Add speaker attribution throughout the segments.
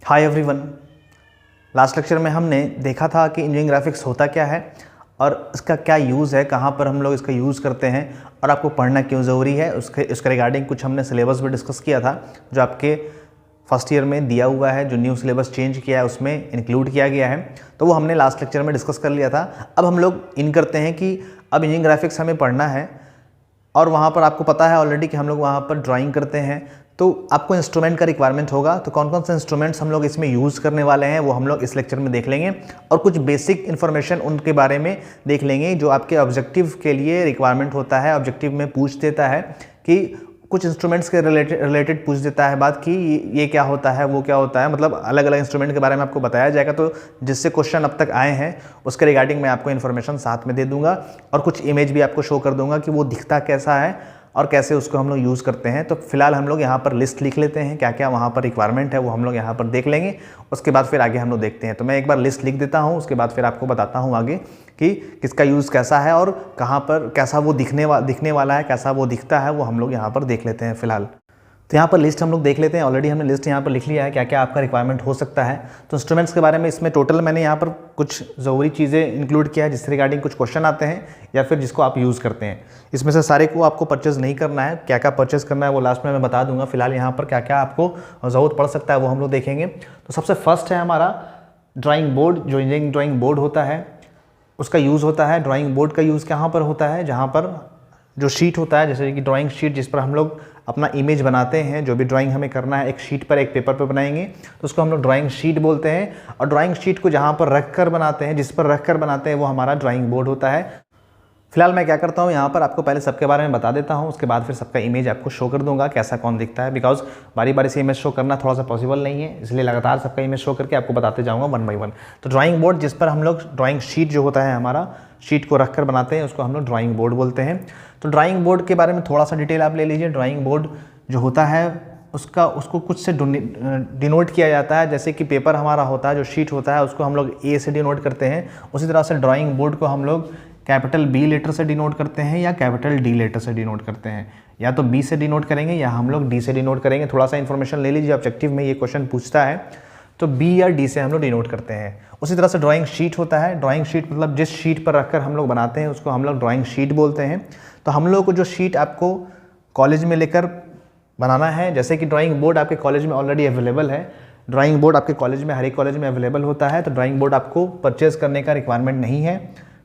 Speaker 1: Hi everyone. Last lecture में हमने देखा था कि इंजीनियरिंग ग्राफिक्स होता क्या है और इसका क्या यूज़ है, कहाँ पर हम लोग इसका यूज़ करते हैं और आपको पढ़ना क्यों ज़रूरी है। उसके रिगार्डिंग कुछ हमने सिलेबस भी डिस्कस किया था जो आपके फर्स्ट ईयर में दिया हुआ है, जो न्यू सिलेबस चेंज किया है उसमें इंक्लूड किया गया है, तो वो हमने लास्ट लेक्चर में डिस्कस कर लिया था। अब हम लोग इन करते हैं कि अब इंजीनियरिंग ग्राफिक्स हमें पढ़ना है और वहाँ पर आपको पता है ऑलरेडी कि हम लोग वहाँ पर ड्राइंग करते हैं, तो आपको इंस्ट्रूमेंट का रिक्वायरमेंट होगा। तो कौन कौन से इंस्ट्रूमेंट्स हम लोग इसमें यूज़ करने वाले हैं वो हम लोग इस लेक्चर में देख लेंगे और कुछ बेसिक इन्फॉर्मेशन उनके बारे में देख लेंगे जो आपके ऑब्जेक्टिव के लिए रिक्वायरमेंट होता है। ऑब्जेक्टिव में पूछ देता है कि कुछ इंस्ट्रूमेंट्स के रिलेटेड पूछ देता है बात कि ये क्या होता है, वो क्या होता है, मतलब अलग अलग इंस्ट्रूमेंट के बारे में आपको बताया जाएगा। तो जिससे क्वेश्चन अब तक आए हैं उसके रिगार्डिंग मैं आपको इन्फॉर्मेशन साथ में दे दूंगा और कुछ इमेज भी आपको शो कर दूंगा कि वो दिखता कैसा है और कैसे उसको हम लोग यूज़ करते हैं। तो फिलहाल हम लोग यहाँ पर लिस्ट लिख लेते हैं, क्या क्या वहाँ पर रिक्वायरमेंट है वो हम लोग यहाँ पर देख लेंगे। उसके बाद फिर आगे हम लोग देखते हैं। तो मैं एक बार लिस्ट लिख देता हूँ, उसके बाद फिर आपको बताता हूँ आगे कि किसका यूज़ कैसा है और कहाँ पर कैसा वो दिखने वाला है, कैसा वो दिखता है, वो हम लोग यहाँ पर देख लेते हैं फिलहाल। तो यहाँ पर लिस्ट हम लोग देख लेते हैं। ऑलरेडी हमने लिस्ट यहाँ पर लिख लिया है क्या क्या आपका रिक्वायरमेंट हो सकता है। तो इंस्ट्रूमेंट्स के बारे में इसमें टोटल मैंने यहाँ पर कुछ ज़रूरी चीज़ें इंक्लूड किया है जिससे रिगार्डिंग कुछ क्वेश्चन आते हैं या फिर जिसको आप यूज़ करते हैं। इसमें से सारे को आपको परचेज़ नहीं करना है, क्या क्या परचेज़ करना है वो लास्ट में मैं बता दूंगा। फिलहाल यहाँ पर क्या क्या आपको ज़रूरत पड़ सकता है वो हम लोग देखेंगे। तो सबसे फर्स्ट है हमारा ड्राइंग बोर्ड। जो इंजीनियरिंग ड्राइंग बोर्ड होता है उसका यूज़ होता है। ड्राइंग बोर्ड का यूज़ कहाँ पर होता है, जहाँ पर जो शीट होता है, जैसे कि ड्राइंग शीट जिस पर हम लोग अपना इमेज बनाते हैं, जो भी ड्राइंग हमें करना है एक शीट पर, एक पेपर पर बनाएंगे तो उसको हम लोग ड्राइंग शीट बोलते हैं। और ड्राइंग शीट को जहाँ पर रख कर बनाते हैं, जिस पर रख कर बनाते हैं वो हमारा ड्राइंग बोर्ड होता है। फिलहाल मैं क्या करता हूँ यहाँ पर आपको पहले सबके बारे में बता देता हूँ, उसके बाद फिर सबका इमेज आपको शो कर दूंगा कैसा कौन दिखता है। बिकॉज बारी बारी से इमेज शो करना थोड़ा सा पॉसिबल नहीं है, इसलिए लगातार सबका इमेज शो करके आपको बताते जाऊँगा वन बाई वन। तो ड्राइंग बोर्ड जिस पर हम लोग ड्राइंग शीट जो होता है हमारा, शीट को रख कर बनाते हैं उसको हम लोग ड्राइंग बोर्ड बोलते हैं। तो ड्राइंग बोर्ड के बारे में थोड़ा सा डिटेल आप ले लीजिए। ड्राइंग बोर्ड जो होता है उसको कुछ से डिनोट किया जाता है। जैसे कि पेपर हमारा होता है, जो शीट होता है उसको हम लोग ए से डिनोट करते हैं, उसी तरह से ड्राइंग बोर्ड को हम लोग कैपिटल बी लेटर से डिनोट करते हैं या कैपिटल डी लेटर से डिनोट करते हैं। या तो बी से डिनोट करेंगे या हम लोग डी से डिनोट करेंगे। थोड़ा सा इन्फॉर्मेशन ले लीजिए, ऑब्जेक्टिव में ये क्वेश्चन पूछता है तो बी या डी से हम लोग डिनोट करते हैं। उसी तरह से ड्राइंग शीट होता है। ड्राइंग शीट मतलब जिस शीट पर रखकर हम लोग बनाते हैं उसको हम लोग ड्राइंग शीट बोलते हैं। तो हम लोग को जो शीट आपको कॉलेज में लेकर बनाना है, जैसे कि ड्राइंग बोर्ड आपके कॉलेज में ऑलरेडी अवेलेबल है, ड्राइंग बोर्ड आपके कॉलेज में हर एक कॉलेज में अवेलेबल होता है, तो ड्राइंग बोर्ड आपको परचेज करने का रिक्वायरमेंट नहीं है,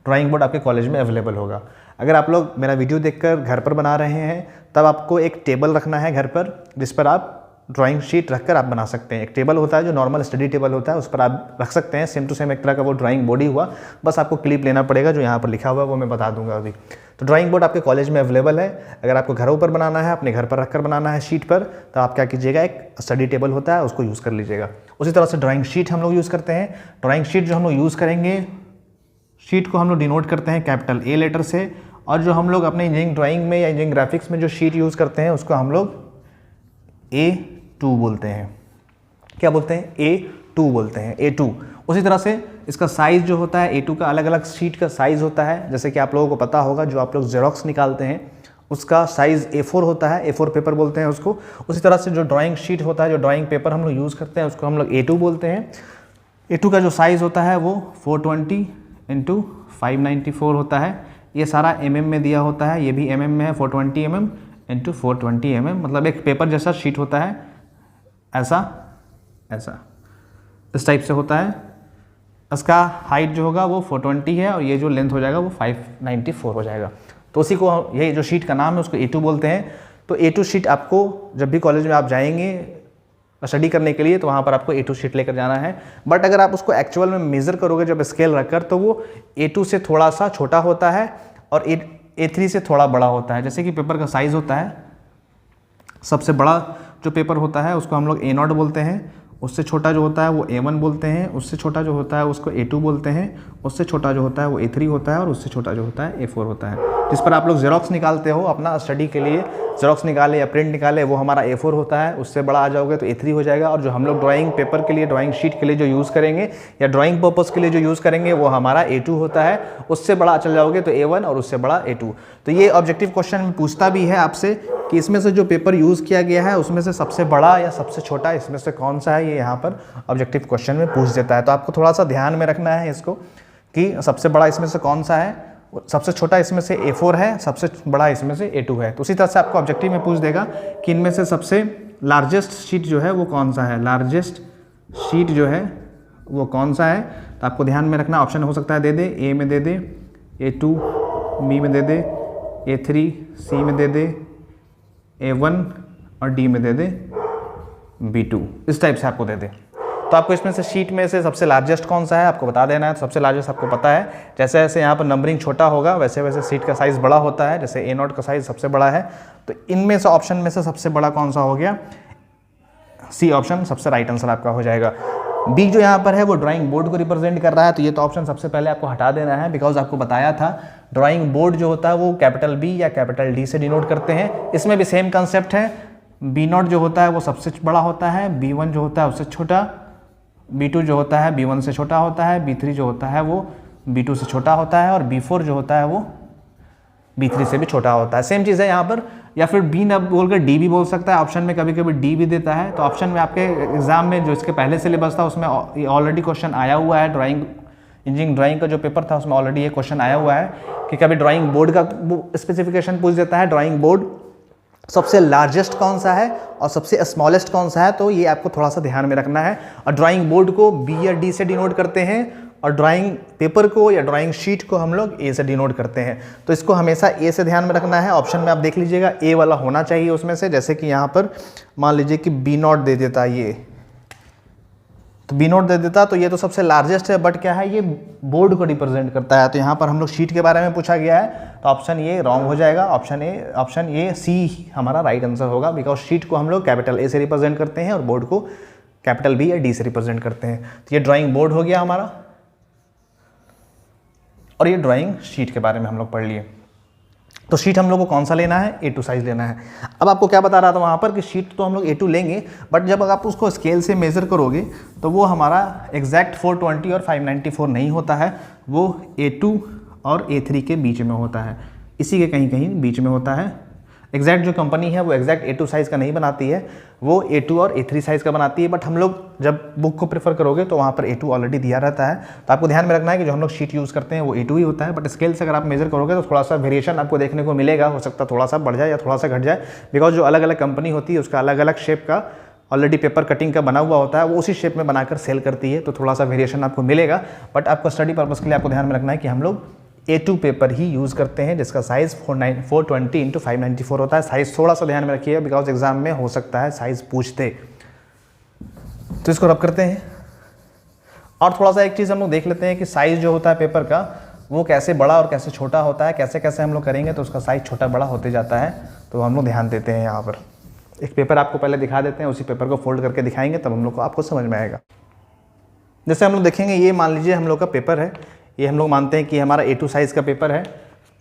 Speaker 1: ड्राइंग बोर्ड आपके कॉलेज में अवेलेबल होगा। अगर आप लोग मेरा वीडियो देखकर घर पर बना रहे हैं तब आपको एक टेबल रखना है घर पर जिस पर आप ड्राइंग शीट रखकर आप बना सकते हैं। एक टेबल होता है जो नॉर्मल स्टडी टेबल होता है, उस पर आप रख सकते हैं। सेम टू सेम एक तरह का वो ड्राइंग बोर्ड ही हुआ, बस आपको क्लिप लेना पड़ेगा जो यहाँ पर लिखा हुआ है वो मैं बता दूंगा अभी। तो ड्राइंग बोर्ड आपके कॉलेज में अवेलेबल है। अगर आपको घरों पर बनाना है, अपने घर पर रखकर बनाना है शीट पर, तो आप क्या कीजिएगा, एक स्टडी टेबल होता है उसको यूज़ कर लीजिएगा। उसी तरह से ड्राइंग शीट हम लोग यूज़ करते हैं। ड्राइंग शीट जो हम लोग यूज़ करेंगे, शीट को हम लोग डिनोट करते हैं कैपिटल ए लेटर से, और जो हम लोग अपने इंजीनियरिंग ड्राइंग में या इंजीनियरिंग ग्राफिक्स में जो शीट यूज़ करते हैं उसको हम लोग A2 बोलते हैं। क्या बोलते हैं? A2 बोलते हैं, A2। उसी तरह से इसका साइज़ जो होता है A2 का, अलग अलग शीट का साइज़ होता है। जैसे कि आप लोगों को पता होगा जो आप लोग जेरोक्स निकालते हैं उसका साइज़ A4 होता है, A4 पेपर बोलते हैं उसको। उसी तरह से जो ड्राइंग शीट होता है, जो ड्राइंग पेपर हम लोग यूज़ करते हैं उसको हम लोग A2 बोलते हैं। A2 का जो साइज़ होता है वो 420 × 594 होता है। ये सारा mm में दिया होता है, ये भी mm में है, 420 mm × 420 mm, मतलब एक पेपर जैसा शीट होता है, ऐसा इस टाइप से होता है। इसका हाइट जो होगा वो 420 है और ये जो लेंथ हो जाएगा वो 594 हो जाएगा। तो उसी को, ये जो शीट का नाम है उसको A2 बोलते हैं। तो A2 शीट आपको जब भी कॉलेज में आप जाएंगे स्टडी करने के लिए तो वहाँ पर आपको A2 शीट लेकर जाना है। बट अगर आप उसको एक्चुअल में मेज़र करोगे जब स्केल रखकर, तो वो A2 से थोड़ा सा छोटा होता है और A3 से थोड़ा बड़ा होता है। जैसे कि पेपर का साइज़ होता है, सबसे बड़ा जो पेपर होता है उसको हम लोग A0 बोलते हैं, उससे छोटा जो होता है वो A1 बोलते हैं, उससे छोटा जो होता है उसको A2 बोलते हैं, उससे छोटा जो होता है वो A3 होता है और उससे छोटा जो होता है A4 होता है। जिस पर आप लोग जेरोक्स निकालते हो अपना स्टडी के लिए, जेरोक्स निकाले या प्रिंट निकाले, वो हमारा A4 होता है। उससे बड़ा आ जाओगे तो A3 हो जाएगा। और जो हम लोग ड्राइंग पेपर के लिए, ड्राइंग शीट के लिए जो यूज़ करेंगे या ड्राइंग पर्पज़ के लिए जो यूज़ करेंगे वो हमारा A2 होता है। उससे बड़ा चल जाओगे तो A1 और उससे बड़ा A2। तो ये ऑब्जेक्टिव क्वेश्चन में पूछता भी है आपसे कि इसमें से जो पेपर यूज़ किया गया है उसमें से सबसे बड़ा या सबसे छोटा इसमें से कौन सा है, ये यहाँ पर ऑब्जेक्टिव क्वेश्चन में पूछ देता है। तो आपको थोड़ा सा ध्यान में रखना है इसको कि सबसे बड़ा इसमें से कौन सा है, सबसे छोटा इसमें से A4 है, सबसे बड़ा इसमें से A2 है। तो उसी तरह से आपको ऑब्जेक्टिव में पूछ देगा कि इनमें से सबसे लार्जेस्ट शीट जो है वो कौन सा है, लार्जेस्ट शीट जो है वो कौन सा है। तो आपको ध्यान में रखना, ऑप्शन हो सकता है दे दे, A में दे दे, A2, B में दे दे, A3, C में दे दे, A1 और D में दे दे B2, इस टाइप से आपको दे दे। तो आपको इसमें से शीट में से सबसे लार्जेस्ट कौन सा है आपको बता देना है। तो सबसे लार्जेस्ट आपको पता है, जैसे जैसे यहाँ पर नंबरिंग छोटा होगा वैसे वैसे सीट का साइज़ बड़ा होता है। जैसे A0 का साइज़ सबसे बड़ा है, तो इनमें से ऑप्शन में से सबसे बड़ा कौन सा हो गया, सी ऑप्शन सबसे राइट आंसर आपका हो जाएगा। बी जो यहाँ पर है वो ड्राइंग बोर्ड को रिप्रेजेंट कर रहा है, तो ये तो ऑप्शन सबसे पहले आपको हटा देना है, बिकॉज आपको बताया था ड्राइंग बोर्ड जो होता है वो कैपिटल बी या कैपिटल डी से डिनोट करते हैं। इसमें भी सेम कंसेप्ट है, B0 जो होता है वो सबसे बड़ा होता है, B1 जो होता है उससे छोटा, B2 जो होता है B1 से छोटा होता है, B3 जो होता है वो B2 से छोटा होता है, और B4 जो होता है वो B3 से भी छोटा होता है। सेम चीज़ है यहाँ पर, या फिर B ना बोलकर D भी बोल सकता है, ऑप्शन में कभी कभी D भी देता है। तो ऑप्शन में आपके एग्जाम में जो इसके पहले सिलेबस था उसमें ऑलरेडी क्वेश्चन आया हुआ है, ड्राइंग इंजीनियरिंग ड्राइंग का जो पेपर था उसमें ऑलरेडी ये क्वेश्चन आया हुआ है कि कभी ड्राइंग बोर्ड का स्पेसिफिकेशन पूछ देता है, ड्राइंग बोर्ड सबसे लार्जेस्ट कौन सा है और सबसे स्मॉलेस्ट कौन सा है। तो ये आपको थोड़ा सा ध्यान में रखना है। और ड्राइंग बोर्ड को B या D से डिनोट करते हैं, और ड्राइंग पेपर को या ड्राइंग शीट को हम लोग A से डिनोट करते हैं। तो इसको हमेशा A से ध्यान में रखना है। ऑप्शन में आप देख लीजिएगा A वाला होना चाहिए उसमें से। जैसे कि यहाँ पर मान लीजिए कि B0 दे देता ये, तो B0 दे देता, तो ये तो सबसे लार्जेस्ट है, बट क्या है ये बोर्ड को रिप्रेजेंट करता है। तो यहाँ पर हम लोग शीट के बारे में पूछा गया है, तो ऑप्शन ये रॉन्ग हो जाएगा। ऑप्शन ए सी हमारा राइट आंसर होगा, बिकॉज शीट को हम लोग कैपिटल A से रिप्रेजेंट करते हैं और बोर्ड को कैपिटल B या D से रिप्रेजेंट करते हैं। तो ये ड्राइंग बोर्ड हो गया हमारा, और ये ड्राइंग शीट के बारे में हम लोग पढ़ लिए। तो शीट हम लोग को कौन सा लेना है, A2 साइज लेना है। अब आपको क्या बता रहा था वहाँ पर कि शीट तो हम लोग A2 लेंगे, बट जब आप उसको स्केल से मेज़र करोगे तो वो हमारा एग्जैक्ट 420 और 594 नहीं होता है, वो A2 और A3 के बीच में होता है, इसी के कहीं कहीं बीच में होता है। एग्जैक्ट जो कंपनी है वो एग्जैक्ट A2 साइज़ का नहीं बनाती है, वो A2 और A3 साइज़ का बनाती है। बट हम लोग जब बुक को प्रेफर करोगे तो वहाँ पर A2 ऑलरेडी दिया रहता है। तो आपको ध्यान में रखना है कि जो हम लोग शीट यूज़ करते हैं वो A2 ही होता है, बट स्केल से अगर आप मेजर करोगे तो थोड़ा सा वेरिएशन आपको देखने को मिलेगा। हो सकता है थोड़ा सा बढ़ जाए या थोड़ा सा घट जाए, बिकॉज जो अलग अलग कंपनी होती है उसका अलग अलग शेप का ऑलरेडी पेपर कटिंग का बना हुआ होता है, वो उसी शेप में बनाकर सेल करती है, तो थोड़ा सा वेरिएशन आपको मिलेगा। बट आपको स्टडी पर्पज़ के लिए आपको ध्यान में रखना है कि हम लोग A2 पेपर ही यूज़ करते हैं, जिसका साइज़ 420 × 594 होता है। साइज़ थोड़ा सा ध्यान में रखिएगा, बिकॉज एग्जाम में हो सकता है साइज़ पूछते। तो इसको रब करते हैं, और थोड़ा सा एक चीज़ हम लोग देख लेते हैं कि साइज़ जो होता है पेपर का वो कैसे बड़ा और कैसे छोटा होता है। कैसे कैसे हम लोग करेंगे तो उसका साइज़ छोटा बड़ा होते जाता है, तो हम लोग ध्यान देते हैं। यहाँ पर एक पेपर आपको पहले दिखा देते हैं, उसी पेपर को फोल्ड करके दिखाएंगे, तब हम लोग को आपको समझ में आएगा। जैसे हम लोग देखेंगे, ये मान लीजिए हम लोग का पेपर है, ये हम लोग मानते हैं कि हमारा A2 साइज़ का पेपर है।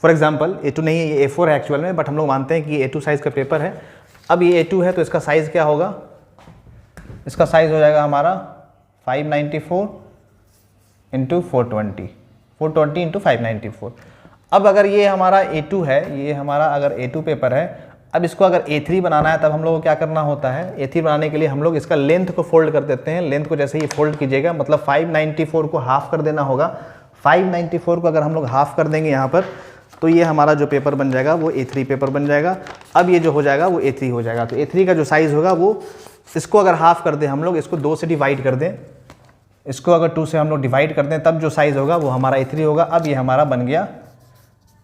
Speaker 1: फॉर एग्जांपल A2 नहीं है, ये A4 है एक्चुअल में, बट हम लोग मानते हैं कि ये A2 साइज़ का पेपर है। अब ये A2 है तो इसका साइज़ क्या होगा, इसका साइज़ हो जाएगा हमारा 594 × 420, 420 × 594। अब अगर ये हमारा A2 है, ये हमारा अगर A2 पेपर है, अब इसको अगर A3 बनाना है तब हम लोग को क्या करना होता है। A3 बनाने के लिए हम लोग इसका लेंथ को फोल्ड कर देते हैं। लेंथ को जैसे ही फोल्ड कीजिएगा, मतलब 594 को हाफ कर देना होगा। 594 को अगर हम लोग हाफ कर देंगे यहाँ पर, तो ये हमारा जो पेपर बन जाएगा वो A3 पेपर बन जाएगा। अब ये जो हो जाएगा वो A3 हो जाएगा। तो A3 का जो साइज़ होगा वो, इसको अगर हाफ कर दें हम लोग, इसको 2 से डिवाइड कर दें, इसको अगर 2 से हम लोग डिवाइड कर दें, तब जो साइज़ होगा वो हमारा A3 होगा। अब ये हमारा बन गया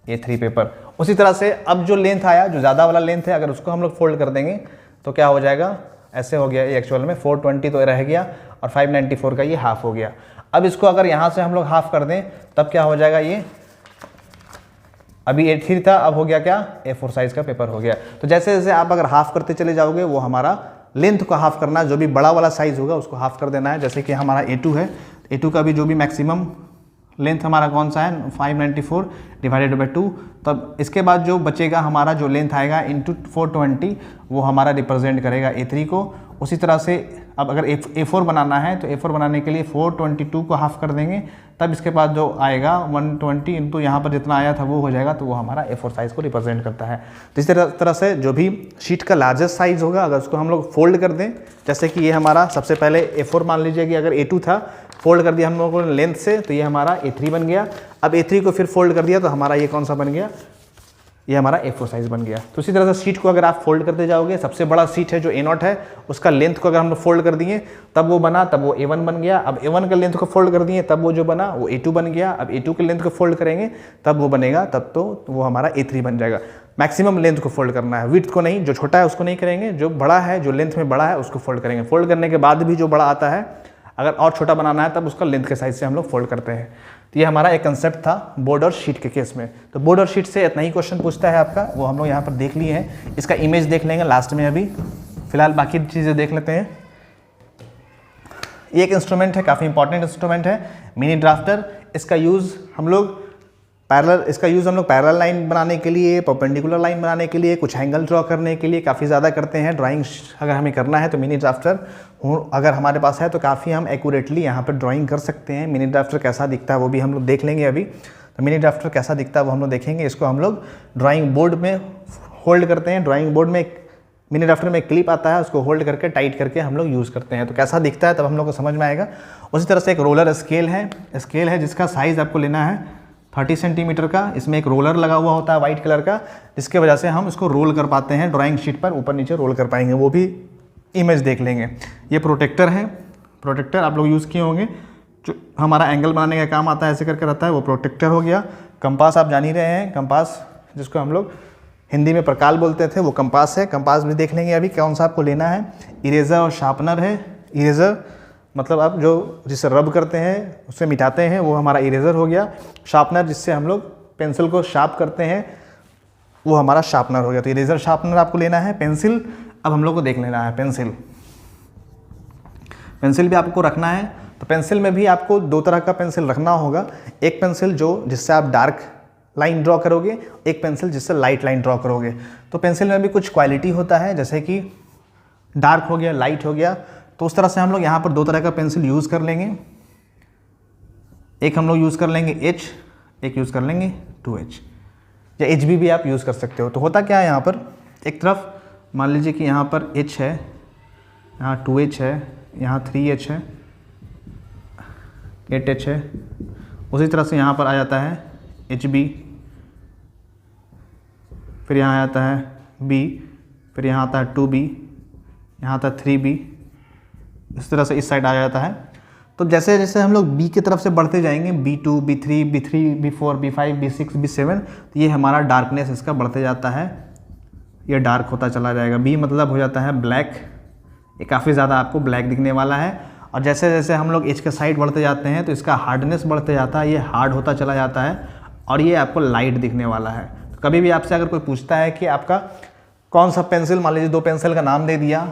Speaker 1: A3 पेपर। उसी तरह से अब जो लेंथ आया, जो ज़्यादा वाला लेंथ है, अगर उसको हम लोग फोल्ड कर देंगे तो क्या हो जाएगा, ऐसे हो गया। ये एक्चुअल में 420 तो रह गया, और 594 का ये हाफ हो गया। अब इसको अगर यहाँ से हम लोग हाफ कर दें तब क्या हो जाएगा, ये अभी A3 था, अब हो गया क्या, A4 साइज़ का पेपर हो गया। तो जैसे जैसे आप अगर हाफ करते चले जाओगे, वो हमारा लेंथ को हाफ करना है, जो भी बड़ा वाला साइज़ होगा उसको हाफ कर देना है। जैसे कि हमारा A2 है, A2 का भी जो भी मैक्सिमम लेंथ हमारा कौन सा है, 594 / 2। तब इसके बाद जो बचेगा हमारा, जो लेंथ आएगा इंटू 420, वो हमारा रिप्रेजेंट करेगा A3 को। उसी तरह से अब अगर A4 बनाना है तो A4 बनाने के लिए 422 को हाफ कर देंगे, तब इसके बाद जो आएगा 120 इंटू यहाँ पर जितना आया था वो हो जाएगा, तो वो हमारा A4 साइज़ को रिप्रेजेंट करता है। तो इस तरह से जो भी शीट का लार्जेस्ट साइज़ होगा अगर उसको हम लोग फोल्ड कर दें, जैसे कि ये हमारा सबसे पहले A4 मान लीजिए कि अगर A2 था, फोल्ड कर दिया हम लोगों ने लेंथ से, तो ये हमारा A3 बन गया। अब A3 को फिर फोल्ड कर दिया तो हमारा ये कौन सा बन गया, ये हमारा A4 साइज़ बन गया। तो इसी तरह से शीट को अगर आप फोल्ड करते जाओगे, सबसे बड़ा शीट है जो A0 है, उसका लेंथ को अगर हम लोग फोल्ड कर दिए तब वो बना, तब वो A1 बन गया। अब A1 का लेंथ को फोल्ड कर दिए तब वो जो बना वो A2 बन गया। अब A2 के लेंथ को फोल्ड करेंगे तब वो बनेगा, तब तो वो हमारा A3 बन जाएगा। मैक्सिमम लेंथ को फोल्ड करना है, विड्थ को नहीं, जो छोटा है उसको नहीं करेंगे, जो बड़ा है, जो लेंथ में बड़ा है उसको फोल्ड करेंगे। फोल्ड करने के बाद भी जो बड़ा आता है, अगर और छोटा बनाना है तब उसका लेंथ के साइज से हम लोग फोल्ड करते हैं। तो ये हमारा एक कंसेप्ट था बोर्ड और शीट के केस में। तो बोर्ड और शीट से इतना ही क्वेश्चन पूछता है आपका, वो हम लोग यहाँ पर देख लिए हैं। इसका इमेज देख लेंगे लास्ट में, अभी फिलहाल बाकी चीज़ें देख लेते हैं। ये एक इंस्ट्रूमेंट है, काफ़ी इंपॉर्टेंट इंस्ट्रूमेंट है, मिनी ड्राफ्टर। इसका यूज़ हम लोग पैरेलल लाइन बनाने के लिए, परपेंडिकुलर लाइन बनाने के लिए, कुछ एंगल ड्रॉ करने के लिए काफ़ी ज़्यादा करते हैं। ड्राइंग अगर हमें करना है तो मिनी ड्राफ्टर अगर हमारे पास है तो काफ़ी हम एक्यूरेटली यहाँ पर ड्राइंग कर सकते हैं। मिनी ड्राफ्टर कैसा दिखता है वो भी हम लोग देख लेंगे अभी। तो मिनी ड्राफ्टर कैसा दिखता है वो हम लोग देखेंगे। इसको हम लोग ड्राइंग बोर्ड में होल्ड करते हैं। ड्राइंग बोर्ड में मिनी ड्राफ्टर में एक क्लिप आता है, उसको होल्ड करके टाइट करके हम लोग यूज़ करते हैं। तो कैसा दिखता है तब हम लोग को समझ में आएगा। उसी तरह से एक रोलर स्केल है जिसका साइज़ आपको लेना है 30 सेंटीमीटर का। इसमें एक रोलर लगा हुआ होता है वाइट कलर का, जिसके वजह से हम इसको रोल कर पाते हैं ड्राइंग शीट पर, ऊपर नीचे रोल कर पाएंगे, वो भी इमेज देख लेंगे। ये प्रोटेक्टर है, प्रोटेक्टर आप लोग यूज़ किए होंगे, जो हमारा एंगल बनाने का काम आता है, ऐसे करके रहता है, वो प्रोटेक्टर हो गया। कंपास आप जान ही रहे हैं, कंपास जिसको हम लोग हिंदी में प्रकाल बोलते थे, वो कंपास है। कंपास भी देख लेंगे अभी कौन सा आपको लेना है। इरेज़र और शार्पनर है। इरेज़र मतलब आप जो जिससे रब करते हैं, उससे मिटाते हैं, वो हमारा इरेज़र हो गया। शार्पनर जिससे हम लोग पेंसिल को शार्प करते हैं, वो हमारा शार्पनर हो गया। तो इरेज़र शार्पनर आपको लेना है। पेंसिल अब हम लोग को देख लेना है। पेंसिल भी आपको रखना है। तो पेंसिल में भी आपको दो तरह का पेंसिल रखना होगा। एक पेंसिल जिससे आप डार्क लाइन ड्रॉ करोगे, एक पेंसिल जिससे लाइट लाइन ड्रॉ करोगे। तो पेंसिल में भी कुछ क्वालिटी होता है, जैसे कि डार्क हो गया, लाइट हो गया। तो उस तरह से हम लोग यहाँ पर दो तरह का पेंसिल यूज़ कर लेंगे। एक हम लोग यूज़ कर लेंगे H, एक यूज़ कर लेंगे 2H, या HB भी आप यूज़ कर सकते हो। तो होता क्या है, यहाँ पर एक तरफ मान लीजिए कि यहाँ पर H है, यहाँ 2H है, यहाँ 3H है, 8H है। उसी तरह से यहाँ पर आ जाता है HB, फिर यहाँ आता है B, फिर यहाँ आता है 2B, यहाँ आता है 3B। इस तरह से इस साइड आ जाता है। तो जैसे जैसे हम लोग B की तरफ से बढ़ते जाएंगे, B2, B3, B4, B5, B6, B7, तो ये हमारा डार्कनेस इसका बढ़ते जाता है, ये डार्क होता चला जाएगा। B मतलब हो जाता है ब्लैक, ये काफ़ी ज़्यादा आपको ब्लैक दिखने वाला है। और जैसे जैसे हम लोग H के साइड बढ़ते जाते हैं तो इसका हार्डनेस बढ़ते जाता है, ये हार्ड होता चला जाता है, और ये आपको लाइट दिखने वाला है। तो कभी भी आपसे अगर कोई पूछता है कि आपका कौन सा पेंसिल, मान लीजिए दो पेंसिल का नाम दे दिया,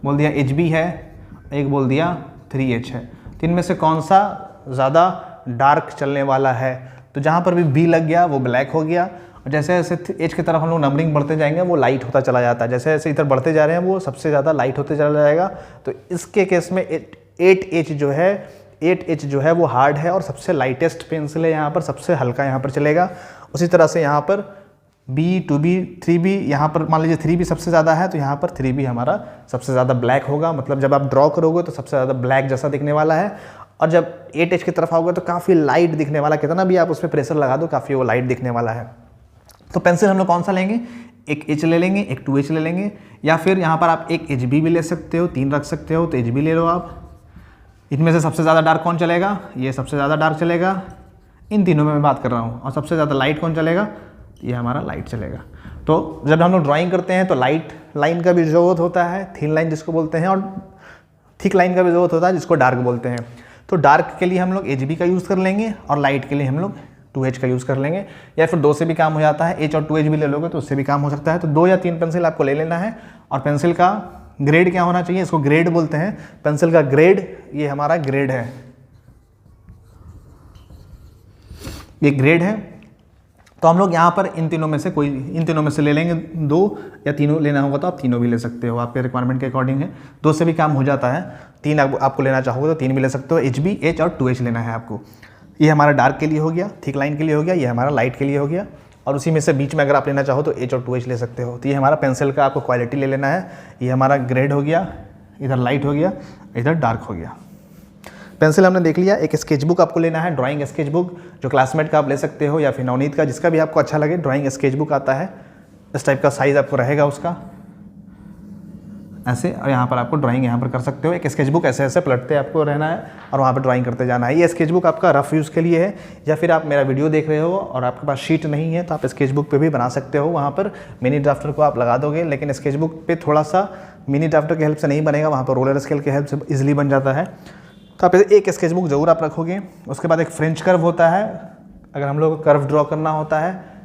Speaker 1: बोल दिया HB है, एक बोल दिया 3H है, तो इनमें से कौन सा ज़्यादा डार्क चलने वाला है। तो जहाँ पर भी B लग गया वो ब्लैक हो गया, और जैसे जैसे H की तरफ हम लोग नंबरिंग बढ़ते जाएंगे वो लाइट होता चला जाता है। जैसे जैसे इधर बढ़ते जा रहे हैं वो सबसे ज़्यादा लाइट होते चला जाएगा। तो इसके केस में 8H जो है वो हार्ड है और सबसे लाइटेस्ट पेंसिल है, यहाँ पर सबसे हल्का यहाँ पर चलेगा। उसी तरह से यहाँ पर B, 2B, 3B, यहाँ पर मान लीजिए 3B सबसे ज़्यादा है, तो यहाँ पर 3B हमारा सबसे ज़्यादा ब्लैक होगा। मतलब जब आप ड्रॉ करोगे तो सबसे ज़्यादा ब्लैक जैसा दिखने वाला है। और जब 8H की तरफ आओगे तो काफ़ी लाइट दिखने वाला, कितना भी आप उस पर प्रेशर लगा दो काफ़ी वो लाइट दिखने वाला है। तो पेंसिल हम लोग कौन सा लेंगे, एक H ले लेंगे, एक 2H ले लेंगे, या फिर यहाँ पर आप एक HB भी ले सकते हो, 3 रख सकते हो, तो HB ले लो आप। इनमें से सबसे ज़्यादा डार्क कौन चलेगा, ये सबसे ज़्यादा डार्क चलेगा, इन तीनों में मैं बात कर रहा हूँ। और सबसे ज़्यादा लाइट कौन चलेगा, ये हमारा लाइट चलेगा। तो जब हम लोग ड्राइंग करते हैं तो लाइट लाइन का भी ज़रूरत होता है, थिन लाइन जिसको बोलते हैं, और थिक लाइन का भी ज़रूरत होता है जिसको डार्क बोलते हैं। तो डार्क के लिए हम लोग HB का यूज़ कर लेंगे, और लाइट के लिए हम लोग 2H का यूज़ कर लेंगे, या फिर 2 से भी काम हो जाता है, H और 2H भी ले लोगे तो उससे भी काम हो सकता है। तो 2 या 3 पेंसिल आपको ले लेना है। और पेंसिल का ग्रेड क्या होना चाहिए, इसको ग्रेड बोलते हैं। पेंसिल का ग्रेड, ये हमारा ग्रेड है, ये ग्रेड है। तो हम लोग यहाँ पर इन तीनों में से ले लेंगे, 2 या तीनों लेना होगा तो आप तीनों भी ले सकते हो, आपके रिक्वायरमेंट के अकॉर्डिंग है। 2 से भी काम हो जाता है, 3 आपको लेना चाहोगे तो 3 भी ले सकते हो। HB, H और 2H लेना है आपको। ये हमारा डार्क के लिए हो गया, थिक लाइन के लिए हो गया, ये हमारा लाइट के लिए हो गया, और उसी में से बीच में अगर आप लेना चाहो तो H और 2H ले सकते हो। तो ये हमारा पेंसिल का आपको क्वालिटी ले लेना है। ये हमारा ग्रेड हो गया, इधर लाइट हो गया, इधर डार्क हो गया। पेंसिल हमने देख लिया। एक स्केच बुक आपको लेना है, ड्राइंग स्केच बुक, जो क्लासमेट का आप ले सकते हो या फिर नवनीत का, जिसका भी आपको अच्छा लगे। ड्राइंग स्केच बुक आता है, इस टाइप का साइज़ आपको रहेगा उसका ऐसे, और यहाँ पर आपको ड्राइंग यहाँ पर कर सकते हो। एक स्केच बुक ऐसे ऐसे पलटते आपको रहना है और वहाँ पर ड्राइंग करते जाना है। ये स्केच बुक आपका रफ यूज़ के लिए है, या फिर आप मेरा वीडियो देख रहे हो और आपके पास शीट नहीं है तो आप स्केच बुक पे भी बना सकते हो। वहाँ पर मिनी ड्राफ्टर को आप लगा दोगे, लेकिन स्केच बुक पे थोड़ा सा मिनी ड्राफ्टर की हेल्प से नहीं बनेगा, वहाँ पर रोलर स्केल की हेल्प से ईजिली बन जाता है। तो आप एक स्केच बुक ज़रूर आप रखोगे। उसके बाद एक फ्रेंच कर्व होता है, अगर हम लोग को कर्व ड्रॉ करना होता है,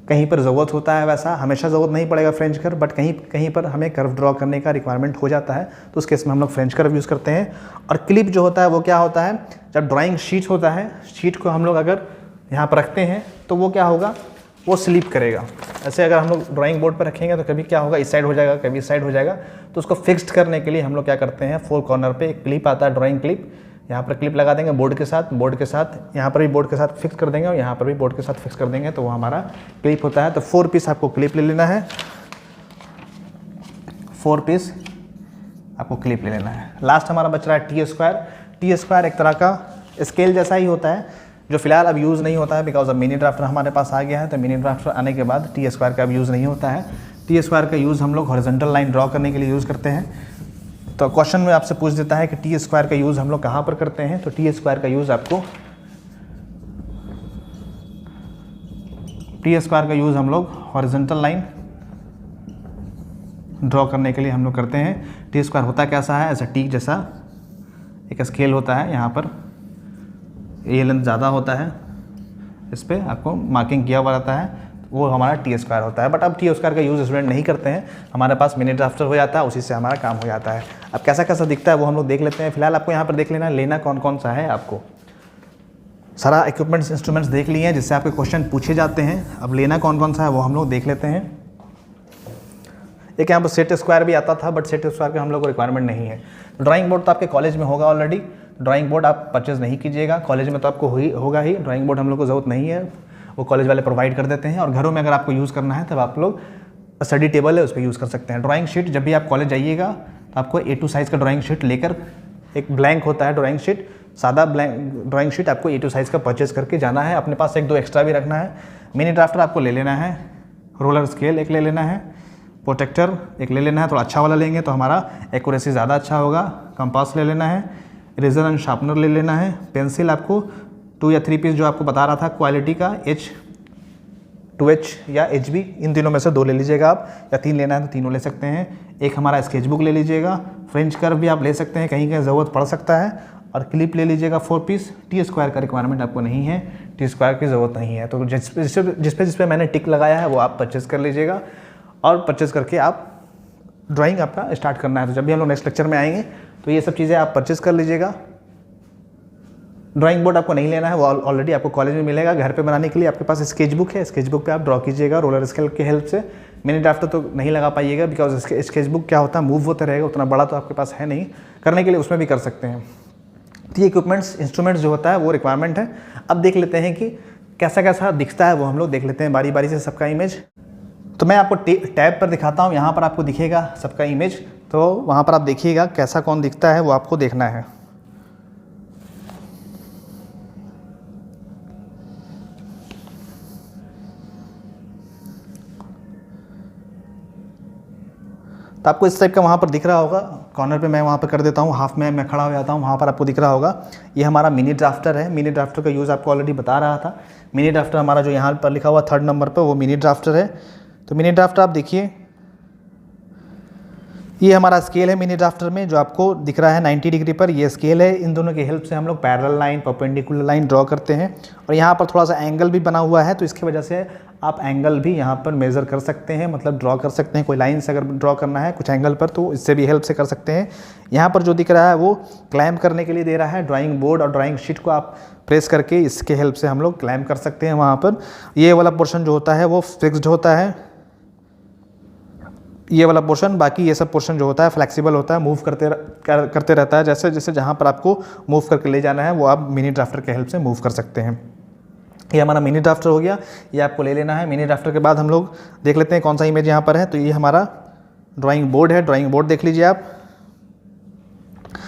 Speaker 1: कहीं पर ज़रूरत होता है, वैसा हमेशा ज़रूरत नहीं पड़ेगा फ्रेंच कर्व, बट कहीं पर हमें कर्व ड्रॉ करने का रिक्वायरमेंट हो जाता है, तो उस केस में हम लोग फ्रेंच कर्व यूज़ करते हैं। और क्लिप जो होता है वो क्या होता है, जब ड्राइंग शीट होता है, शीट को हम लोग अगर यहाँ पर रखते हैं तो वो क्या होगा, वो स्लिप करेगा। ऐसे अगर हम लोग ड्राइंग बोर्ड पर रखेंगे तो कभी क्या होगा, इस साइड हो जाएगा, कभी इस साइड हो जाएगा। तो उसको फिक्स्ड करने के लिए हम लोग क्या करते हैं, 4 कॉर्नर पे एक क्लिप आता है, ड्राइंग क्लिप, यहाँ पर क्लिप लगा देंगे बोर्ड के साथ, यहाँ पर भी बोर्ड के साथ फिक्स कर देंगे और यहाँ पर भी बोर्ड के साथ फिक्स कर देंगे, तो वो हमारा क्लिप होता है। तो 4 पीस आपको क्लिप ले लेना है, 4 पीस आपको क्लिप ले लेना है। लास्ट हमारा बच रहा है टी स्क्वायर एक तरह का स्केल जैसा ही होता है, जो फिलहाल अब यूज़ नहीं होता है, बिकॉज अब मिनी ड्राफ्टर हमारे पास आ गया है। तो मिनी ड्राफ्टर आने के बाद टी स्क्वायर का अब यूज़ नहीं होता है। टी स्क्वायर का यूज़ हम लोग हॉरिजॉन्टल लाइन ड्रॉ करने के लिए यूज़ करते हैं। तो क्वेश्चन में आपसे पूछ देता है कि टी स्क्वायर का यूज़ हम लोग कहाँ पर करते हैं, तो टी स्क्वायर का यूज़ हम लोग हॉरिजॉन्टल लाइन ड्रॉ करने के लिए हम लोग करते हैं। टी स्क्वायर होता कैसा है, ऐसा टी जैसा एक स्केल होता है, यहाँ पर ये लेंथ ज़्यादा होता है, इस पर आपको मार्किंग किया हुआ रहता है, वो हमारा टी स्क्वायर होता है। बट अब टी स्क्वायर का यूज़ स्टूडेंट नहीं करते हैं, हमारे पास मिनी ड्राफ्टर हो जाता है, उसी से हमारा काम हो जाता है। अब कैसा कैसा दिखता है वो हम लोग देख लेते हैं। फिलहाल आपको यहाँ पर देख लेना कौन कौन सा है। आपको सारा इक्विपमेंट्स इंस्ट्रूमेंट्स देख लिए हैं जिससे आपके क्वेश्चन पूछे जाते हैं। अब लेना कौन कौन सा है वो हम लोग देख लेते हैं। एक यहाँ पर सेट स्क्वायर भी आता था, बट सेट स्क्वायर का हम लोग को रिक्वायरमेंट नहीं है। ड्राइंग बोर्ड तो आपके कॉलेज में होगा ऑलरेडी, ड्राइंग बोर्ड आप परचेज़ नहीं कीजिएगा, कॉलेज में तो आपको होगा ही। ड्राइंग बोर्ड हम लोग को ज़रूरत नहीं है, वो कॉलेज वाले प्रोवाइड कर देते हैं। और घरों में अगर आपको यूज़ करना है तब आप लोग स्टडी टेबल है उस पर यूज़ कर सकते हैं। ड्राइंग शीट, जब भी आप कॉलेज जाइएगा तो आपको A2 साइज़ का ड्राइंग शीट लेकर, एक ब्लैंक होता है ड्राइंग शीट, सादा ब्लैंक ड्राइंग शीट आपको A2 साइज़ का परचेज़ करके जाना है। अपने पास 1-2 एक्स्ट्रा भी रखना है। मिनी ड्राफ्टर आपको ले लेना है, रोलर स्केल एक ले लेना है, प्रोटेक्टर एक ले लेना है, थोड़ा अच्छा वाला लेंगे तो हमारा एक्यूरेसी ज़्यादा अच्छा होगा। कंपास ले लेना है, इरेजर एंड शार्पनर ले लेना है। पेंसिल आपको 2 या 3 पीस जो आपको बता रहा था क्वालिटी का, H, 2H या HB, इन तीनों में से 2 ले लीजिएगा आप, या 3 लेना है तो तीनों ले सकते हैं। एक हमारा स्केच बुक ले लीजिएगा, फ्रेंच कर्व भी आप ले सकते हैं, कहीं कहीं ज़रूरत पड़ सकता है। और क्लिप ले लीजिएगा 4 पीस। टी स्क्वायर का रिक्वायरमेंट आपको नहीं है, टी स्क्वायर की ज़रूरत नहीं है। तो जिस पे मैंने टिक लगाया है वो आप परचेज़ कर लीजिएगा, और परचेज़ करके आप ड्राइंग आपका स्टार्ट करना है। तो जब भी हम लोग नेक्स्ट लेक्चर में आएंगे तो ये सब चीज़ें आप परचेज़ कर लीजिएगा। ड्राइंग बोर्ड आपको नहीं लेना है, वो ऑलरेडी आपको कॉलेज में मिलेगा। घर पे बनाने के लिए आपके पास स्केच बुक है, स्केच बुक पे आप ड्रॉ कीजिएगा रोलर स्केल की हेल्प से। मिनी ड्राफ्टर तो नहीं लगा पाइएगा, बिकॉज स्केच बुक क्या होता है, मूव होता रहेगा, उतना बड़ा तो आपके पास है नहीं, करने के लिए उसमें भी कर सकते हैं। तो ये इक्विपमेंट्स इंस्ट्रूमेंट्स जो होता है वो रिक्वायरमेंट है। अब देख लेते हैं कि कैसा कैसा दिखता है, वो हम लोग देख लेते हैं बारी बारी से सबका इमेज। तो मैं आपको टैब पर दिखाता हूँ, यहाँ पर आपको दिखेगा सबका इमेज, तो वहाँ पर आप देखिएगा कैसा कौन दिखता है वो आपको देखना है। तो आपको इस टाइप का वहाँ पर दिख रहा होगा, कॉर्नर पे मैं वहाँ पर कर देता हूँ, हाफ में मैं खड़ा हो जाता हूँ, वहाँ पर आपको दिख रहा होगा। ये हमारा मिनी ड्राफ्टर है। मिनी ड्राफ्टर का यूज़ आपको ऑलरेडी बता रहा था। मिनी ड्राफ्टर हमारा जो यहाँ पर लिखा हुआ 3rd नंबर पर, वो मिनी ड्राफ्टर है। तो मिनी ड्राफ्टर आप देखिए, ये हमारा स्केल है मिनी ड्राफ्टर में, जो आपको दिख रहा है 90 डिग्री पर, ये स्केल है। इन दोनों की हेल्प से हम लोग parallel line, perpendicular line draw करते हैं। और यहाँ पर थोड़ा सा एंगल भी बना हुआ है, तो इसकी वजह से आप एंगल भी यहाँ पर मेज़र कर सकते हैं, मतलब ड्रॉ कर सकते हैं। कोई लाइन से अगर ड्रॉ करना है कुछ एंगल पर तो इससे भी हेल्प से कर सकते हैं। यहाँ पर जो दिख रहा है वो क्लाइंब करने के लिए दे रहा है। ड्राइंग बोर्ड और ड्राइंग शीट को आप प्रेस करके इसके हेल्प से हम लोग क्लाइंब कर सकते हैं वहाँ पर। ये वाला पोर्शन जो होता है वो फिक्स्ड होता है, ये वाला पोर्शन। बाकी ये सब पोर्शन जो होता है फ्लेक्सिबल होता है, मूव करते रहता है। जैसे जैसे जहाँ पर आपको मूव करके ले जाना है वो आप मिनी ड्राफ्टर के हेल्प से मूव कर सकते हैं। ये हमारा मिनी ड्राफ्टर हो गया, ये आपको ले लेना है। मिनी ड्राफ्टर के बाद हम लोग देख लेते हैं कौन सा इमेज यहाँ पर है। तो ये हमारा ड्राइंग बोर्ड है, ड्राइंग बोर्ड देख लीजिए आप।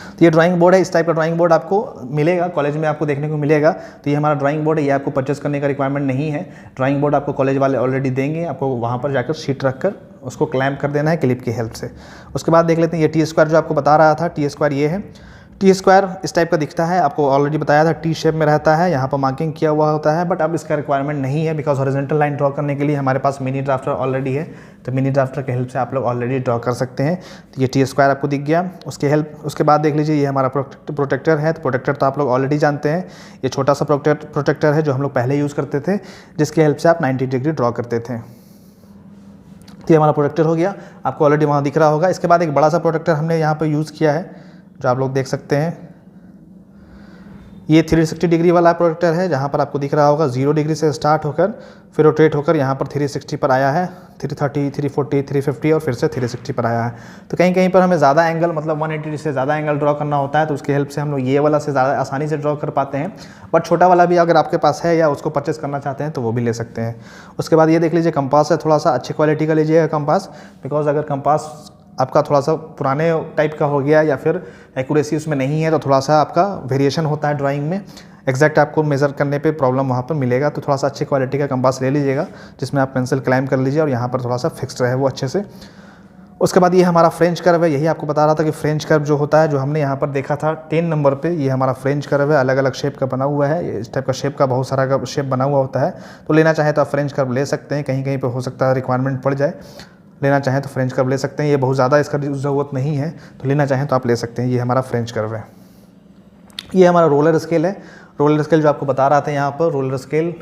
Speaker 1: तो ये ड्राइंग बोर्ड है, इस टाइप का ड्राइंग बोर्ड आपको मिलेगा कॉलेज में, आपको देखने को मिलेगा। तो ये हमारा ड्राइंग बोर्ड है, ये आपको परचेस करने का रिक्वायरमेंट नहीं है। ड्राइंग बोर्ड आपको कॉलेज वाले ऑलरेडी देंगे, आपको वहाँ पर जाकर शीट रख कर उसको क्लैम्प कर देना है क्लिप की हेल्प से। उसके बाद देख लेते हैं ये टी स्क्वायर जो आपको बता रहा था, टी स्क्वायर ये है। टी स्क्वायर इस टाइप का दिखता है, आपको ऑलरेडी बताया था टी शेप में रहता है, यहाँ पर मार्किंग किया हुआ होता है। बट अब इसका रिक्वायरमेंट नहीं है बिकॉज हॉरिजॉन्टल लाइन ड्रॉ करने के लिए हमारे पास मिनी ड्राफ्टर ऑलरेडी है। तो मिनी ड्राफ्टर के हेल्प से आप लोग ऑलरेडी ड्रॉ कर सकते हैं। तो ये टी स्क्वायर आपको दिख गया। उसके बाद देख लीजिए ये हमारा प्रोटेक्टर है। तो प्रोटेक्टर तो आप लोग ऑलरेडी जानते हैं, ये छोटा सा प्रोटेक्टर है जो हम लोग पहले यूज़ करते थे, जिसके हेल्प से आप 90 डिग्री ड्रॉ करते थे। तो ये हमारा प्रोटेक्टर हो गया, आपको ऑलरेडी वहाँ दिख रहा होगा। इसके बाद एक बड़ा सा प्रोटेक्टर हमने यहाँ पर यूज़ किया है जो आप लोग देख सकते हैं। ये 360 डिग्री वाला प्रोटेक्टर है, जहाँ पर आपको दिख रहा होगा 0 डिग्री से स्टार्ट होकर फिर रोटेट होकर यहाँ पर 360 पर आया है, 330, 340, 350 और फिर से 360 पर आया है। तो कहीं कहीं पर हमें ज़्यादा एंगल मतलब 180 से ज़्यादा एंगल ड्रॉ करना होता है, तो उसकी हेल्प से हम लोग ये वाला से ज़्यादा आसानी से ड्रॉ कर पाते हैं। बट छोटा वाला भी अगर आपके पास है या उसको परचेस करना चाहते हैं तो वो भी ले सकते हैं। उसके बाद ये देख लीजिए कंपास है, थोड़ा सा अच्छी क्वालिटी का लीजिएगा कंपास, बिकॉज अगर कंपास आपका थोड़ा सा पुराने टाइप का हो गया या फिर एक्यूरेसी उसमें नहीं है तो थोड़ा सा आपका वेरिएशन होता है ड्राइंग में, एग्जैक्ट आपको मेज़र करने पे प्रॉब्लम वहाँ पर मिलेगा। तो थोड़ा सा अच्छी क्वालिटी का कंपास ले लीजिएगा जिसमें आप पेंसिल क्लाइंब कर लीजिए और यहाँ पर थोड़ा सा फिक्स्ड रहे वो अच्छे से। उसके बाद ये हमारा फ्रेंच कर्व है, यही आपको बता रहा था कि फ्रेंच कर्व जो होता है जो हमने यहाँ पर देखा था 10 नंबर पे, ये हमारा फ्रेंच कर्व है, अलग अलग शेप का बना हुआ है। इस टाइप का शेप का बहुत सारा का शेप बना हुआ होता है, तो लेना चाहे तो आप फ्रेंच कर्व ले सकते हैं। कहीं कहीं पर हो सकता है रिक्वायरमेंट पड़ जाए, लेना चाहें तो फ्रेंच कर्व ले सकते हैं। ये बहुत ज़्यादा इसका ज़रूरत नहीं है, तो लेना चाहें तो आप ले सकते हैं। ये हमारा फ्रेंच कर्व है। ये हमारा रोलर स्केल है, रोलर स्केल जो आपको बता रहा था यहाँ पर रोलर स्केल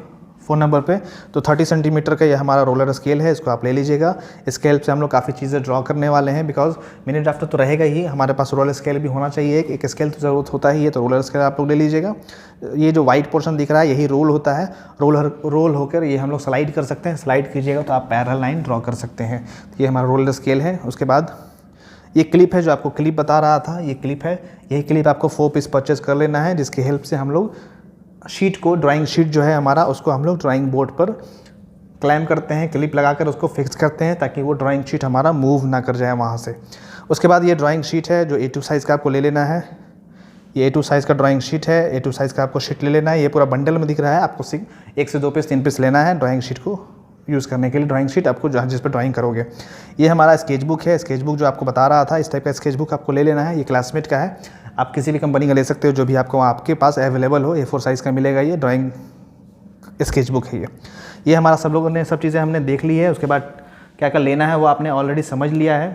Speaker 1: 4 नंबर पे, तो 30 सेंटीमीटर का ये हमारा रोलर स्केल है, इसको आप ले लीजिएगा। इसके हेल्प से हम लोग काफ़ी चीज़ें ड्रॉ करने वाले हैं, बिकॉज मिनी ड्राफ्टर तो रहेगा ही, हमारे पास रोलर स्केल भी होना चाहिए। एक स्केल तो ज़रूरत होता ही है, तो रोलर स्केल आप लोग ले लीजिएगा। ये जो वाइट पोर्शन दिख रहा है यही रोल होता है, रोल होकर ये हम लोग स्लाइड कर सकते हैं। स्लाइड कीजिएगा तो आप पैरेलल लाइन ड्रॉ कर सकते हैं। तो ये हमारा रोलर स्केल है। उसके बाद ये क्लिप है जो आपको क्लिप बता रहा था, ये क्लिप है। यही क्लिप आपको 4 पीस परचेज कर लेना है, जिसकी हेल्प से हम लोग शीट को, ड्राइंग शीट जो है हमारा, उसको हम लोग ड्राइंग बोर्ड पर क्लैम्प करते हैं, क्लिप लगाकर उसको फिक्स करते हैं ताकि वो ड्राइंग शीट हमारा मूव ना कर जाए वहाँ से। उसके बाद ये ड्राइंग शीट है जो A2 साइज़ का आपको ले लेना है। ये A2 साइज़ का ड्राइंग शीट है, A2 साइज़ का आपको शीट ले लेना है। ये पूरा बंडल में दिख रहा है, आपको 1 से 2 पीस 3 पीस लेना है ड्राइंग शीट को यूज़ करने के लिए। ड्राइंग शीट आपको जहाँ जिस पर ड्राइंग करोगे। ये हमारा स्केच बुक है, स्केच बुक जो आपको बता रहा था, इस टाइप का स्केच बुक आपको ले लेना है। ये क्लासमेट का है, आप किसी भी कंपनी का ले सकते हो जो भी आपको आपके पास अवेलेबल हो। A4 साइज़ का मिलेगा, ये ड्राइंग स्केच बुक है। ये हमारा सब लोगों ने सब चीज़ें हमने देख ली है। उसके बाद क्या क्या लेना है वो आपने ऑलरेडी समझ लिया है।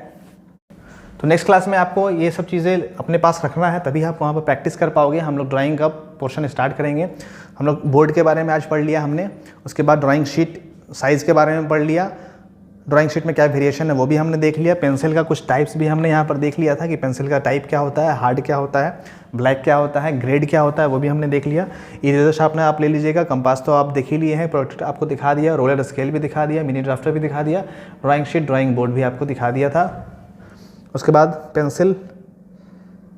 Speaker 1: तो नेक्स्ट क्लास में आपको ये सब चीज़ें अपने पास रखना है, तभी आप वहाँ पर प्रैक्टिस कर पाओगे। हम लोग ड्राइंग का पोर्शन स्टार्ट करेंगे। हम लोग बोर्ड के बारे में आज पढ़ लिया हमने, उसके बाद ड्राइंग शीट साइज़ के बारे में पढ़ लिया, ड्राइंग शीट में क्या वेरिएशन है वो भी हमने देख लिया। पेंसिल का कुछ टाइप्स भी हमने यहाँ पर देख लिया था कि पेंसिल का टाइप क्या होता है, हार्ड क्या होता है, ब्लैक क्या होता है, ग्रेड क्या होता है, वो भी हमने देख लिया। इरेजर शार्पनर आप ले लीजिएगा, कंपास तो आप देख ही लिए हैं, प्रोडक्ट आपको दिखा दिया, रोलर स्केल भी दिखा दिया, मिनी ड्राफ्टर भी दिखा दिया, ड्राइंग शीट, ड्राइंग बोर्ड भी आपको दिखा दिया था। उसके बाद पेंसिल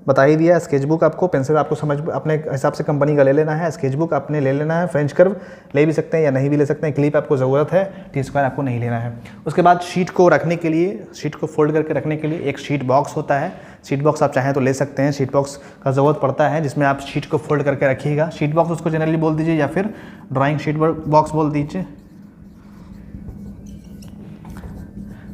Speaker 1: बता ही दिया। स्केच बुक आपको, पेंसिल आपको समझ अपने हिसाब से कंपनी का ले लेना है, स्केच बुक आपने ले लेना है। फ्रेंच कर्व ले भी सकते हैं या नहीं भी ले सकते हैं। क्लिप आपको ज़रूरत है, टी स्क्वायर आपको नहीं लेना है। उसके बाद शीट को रखने के लिए, शीट को फोल्ड करके रखने के लिए एक शीट बॉक्स होता है। शीट बॉक्स आप चाहें तो ले सकते हैं, शीट बॉक्स का ज़रूरत पड़ता है जिसमें आप शीट को फोल्ड करके रखिएगा। शीट बॉक्स उसको जनरली बोल दीजिए या फिर ड्राइंग शीट बॉक्स बोल दीजिए,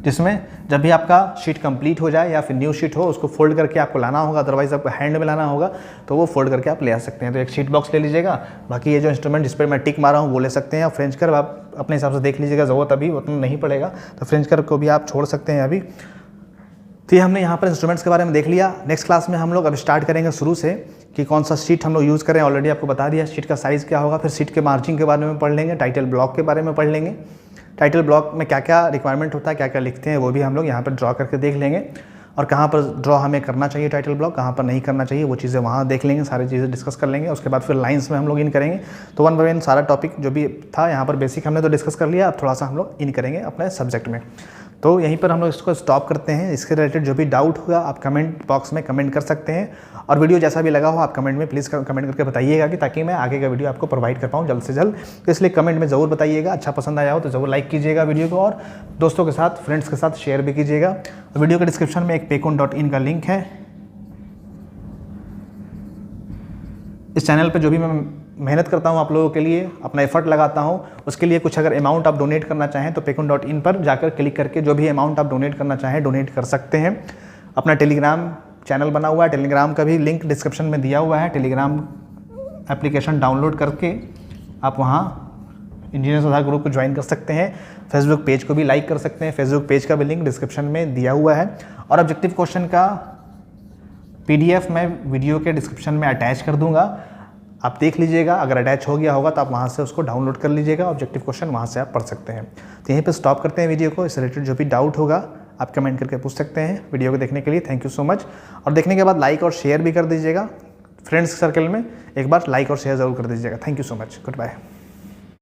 Speaker 1: जिसमें जब भी आपका शीट कंप्लीट हो जाए या फिर न्यू शीट हो उसको फोल्ड करके आपको लाना होगा, अदरवाइज़ आपको हैंड में लाना होगा, तो वो फोल्ड करके आप ले आ सकते हैं। तो एक शीट बॉक्स ले लीजिएगा। बाकी ये जो इंस्ट्रूमेंट जिस पर मैं टिक मारा हूँ वो ले सकते हैं। और फ्रेंच कर्व आप अपने हिसाब से देख लीजिएगा, ज़रूरत अभी उतना नहीं पड़ेगा, तो फ्रेंच कर्व को भी आप छोड़ सकते हैं अभी। तो ये हमने यहाँ पर इंस्ट्रूमेंट्स के बारे में देख लिया। नेक्स्ट क्लास में हम लोग अब स्टार्ट करेंगे शुरू से कि कौन सा शीट हम लोग यूज़ करें। ऑलरेडी आपको बता दिया शीट का साइज़ क्या होगा, फिर शीट के मार्जिन के बारे में पढ़ लेंगे, टाइटल ब्लॉक के बारे में पढ़ लेंगे। टाइटल ब्लॉक में क्या क्या रिक्वायरमेंट होता है, क्या क्या लिखते हैं, वो भी हम लोग यहाँ पर ड्रॉ करके देख लेंगे। और कहाँ पर ड्रॉ हमें करना चाहिए टाइटल ब्लॉक, कहाँ पर नहीं करना चाहिए, वो चीज़ें वहाँ देख लेंगे, सारी चीज़ें डिस्कस कर लेंगे। उसके बाद फिर लाइंस में हम लोग इन करेंगे। तो वन बाय वन सारा टॉपिक जो भी था यहाँ पर बेसिक हमने तो डिस्कस कर लिया, अब थोड़ा सा हम लोग इन करेंगे अपने सब्जेक्ट में। तो यहीं पर हम लोग इसको स्टॉप करते हैं। इसके रिलेटेड जो भी डाउट होगा आप कमेंट बॉक्स में कमेंट कर सकते हैं, और वीडियो जैसा भी लगा हो आप कमेंट में प्लीज़ कमेंट करके बताइएगा कि ताकि मैं आगे का वीडियो आपको प्रोवाइड कर पाऊँ जल्द से जल्द। तो इसलिए कमेंट में ज़रूर बताइएगा। अच्छा पसंद आया हो तो ज़रूर लाइक कीजिएगा वीडियो को, और दोस्तों के साथ, फ्रेंड्स के साथ शेयर भी कीजिएगा। वीडियो के डिस्क्रिप्शन में एक paycon.in का लिंक है। इस चैनल पे जो भी मैं मेहनत करता हूँ आप लोगों के लिए, अपना एफर्ट लगाता हूँ, उसके लिए कुछ अगर अमाउंट आप डोनेट करना चाहें तो paycon.in पर जाकर क्लिक करके जो भी अमाउंट आप डोनेट करना चाहें डोनेट कर सकते हैं। अपना टेलीग्राम चैनल बना हुआ है, टेलीग्राम का भी लिंक डिस्क्रिप्शन में दिया हुआ है। टेलीग्राम एप्लीकेशन डाउनलोड करके आप वहाँ इंजीनियर्स आधार ग्रुप को ज्वाइन कर सकते हैं। फेसबुक पेज को भी लाइक कर सकते हैं, फेसबुक पेज का भी लिंक डिस्क्रिप्शन में दिया हुआ है। और ऑब्जेक्टिव क्वेश्चन का PDF मैं वीडियो के डिस्क्रिप्शन में अटैच कर दूंगा, आप देख लीजिएगा। अगर अटैच हो गया होगा तो आप वहाँ से उसको डाउनलोड कर लीजिएगा, ऑब्जेक्टिव क्वेश्चन वहाँ से आप पढ़ सकते हैं। तो यहीं पर स्टॉप करते हैं वीडियो को। इस रिलेटेड जो भी डाउट होगा आप कमेंट करके पूछ सकते हैं। वीडियो को देखने के लिए थैंक यू सो मच, और देखने के बाद लाइक और शेयर भी कर दीजिएगा। फ्रेंड्स सर्कल में एक बार लाइक और शेयर ज़रूर कर दीजिएगा। Thank you so much, good bye.